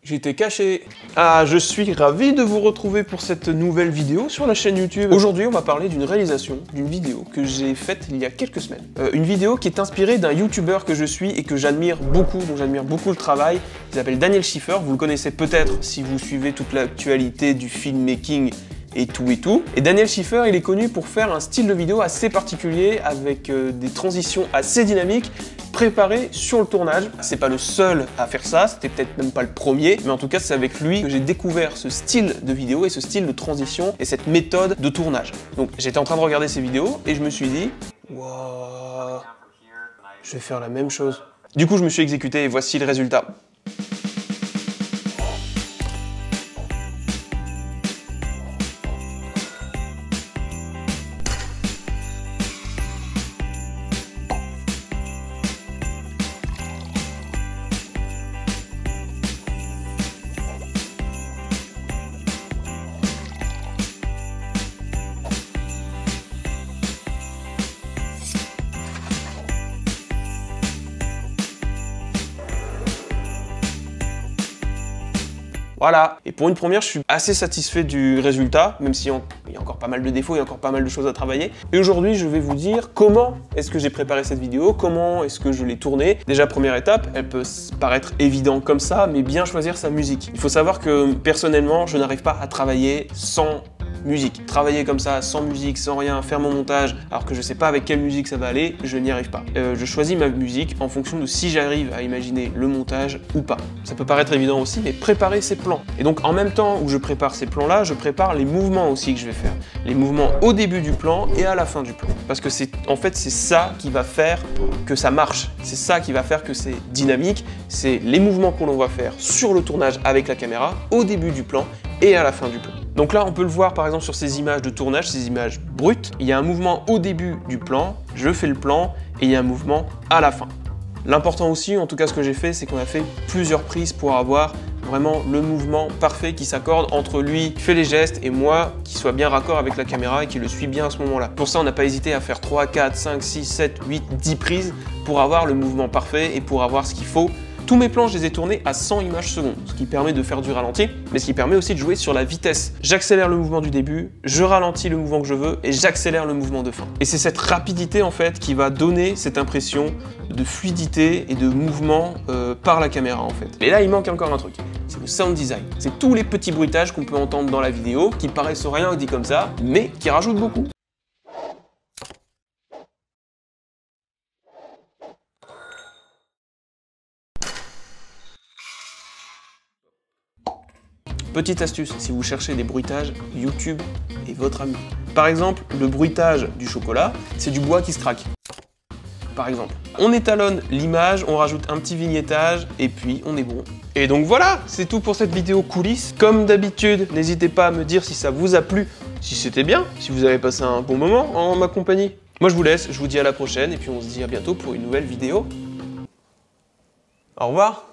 J'étais caché. Ah, je suis ravi de vous retrouver pour cette nouvelle vidéo sur la chaîne YouTube. Aujourd'hui, on va parler d'une réalisation, d'une vidéo que j'ai faite il y a quelques semaines. Une vidéo qui est inspirée d'un YouTuber que je suis et que j'admire beaucoup, dont j'admire beaucoup le travail. Il s'appelle Daniel Schiffer, vous le connaissez peut-être si vous suivez toute l'actualité du filmmaking et tout. Et Daniel Schiffer, il est connu pour faire un style de vidéo assez particulier, avec des transitions assez dynamiques, préparé sur le tournage. C'est pas le seul à faire ça, c'était peut-être même pas le premier, mais en tout cas c'est avec lui que j'ai découvert ce style de vidéo et ce style de transition et cette méthode de tournage. Donc j'étais en train de regarder ses vidéos et je me suis dit, waouh, je vais faire la même chose. Du coup je me suis exécuté et voici le résultat. Voilà, et pour une première, je suis assez satisfait du résultat, même s'il y a encore pas mal de défauts, il y a encore pas mal de choses à travailler. Et aujourd'hui, je vais vous dire comment est-ce que j'ai préparé cette vidéo, comment est-ce que je l'ai tournée. Déjà, première étape, elle peut paraître évidente comme ça, mais bien choisir sa musique. Il faut savoir que, personnellement, je n'arrive pas à travailler sans musique. Travailler comme ça, sans musique, sans rien, faire mon montage, alors que je sais pas avec quelle musique ça va aller, je n'y arrive pas. Je choisis ma musique en fonction de si j'arrive à imaginer le montage ou pas. Ça peut paraître évident aussi, mais préparer ses plans. Et donc en même temps où je prépare ces plans-là, je prépare les mouvements aussi que je vais faire. Les mouvements au début du plan et à la fin du plan. Parce que en fait, c'est ça qui va faire que ça marche. C'est ça qui va faire que c'est dynamique. C'est les mouvements qu'on va faire sur le tournage avec la caméra, au début du plan et à la fin du plan. Donc là, on peut le voir par exemple sur ces images de tournage, ces images brutes. Il y a un mouvement au début du plan, je fais le plan et il y a un mouvement à la fin. L'important aussi, en tout cas ce que j'ai fait, c'est qu'on a fait plusieurs prises pour avoir vraiment le mouvement parfait qui s'accorde entre lui qui fait les gestes et moi qui soit bien raccord avec la caméra et qui le suit bien à ce moment-là. Pour ça, on n'a pas hésité à faire 3, 4, 5, 6, 7, 8, 10 prises pour avoir le mouvement parfait et pour avoir ce qu'il faut. Tous mes plans, je les ai tournés à 100 images secondes, ce qui permet de faire du ralenti, mais ce qui permet aussi de jouer sur la vitesse. J'accélère le mouvement du début, je ralentis le mouvement que je veux et j'accélère le mouvement de fin. Et c'est cette rapidité en fait qui va donner cette impression de fluidité et de mouvement par la caméra en fait. Et là, il manque encore un truc, c'est le sound design. C'est tous les petits bruitages qu'on peut entendre dans la vidéo, qui paraissent rien dit comme ça, mais qui rajoutent beaucoup. Petite astuce, si vous cherchez des bruitages, YouTube est votre ami. Par exemple, le bruitage du chocolat, c'est du bois qui se craque. Par exemple. On étalonne l'image, on rajoute un petit vignettage et puis on est bon. Et donc voilà, c'est tout pour cette vidéo coulisses. Comme d'habitude, n'hésitez pas à me dire si ça vous a plu, si c'était bien, si vous avez passé un bon moment en ma compagnie. Moi je vous laisse, je vous dis à la prochaine et puis on se dit à bientôt pour une nouvelle vidéo. Au revoir.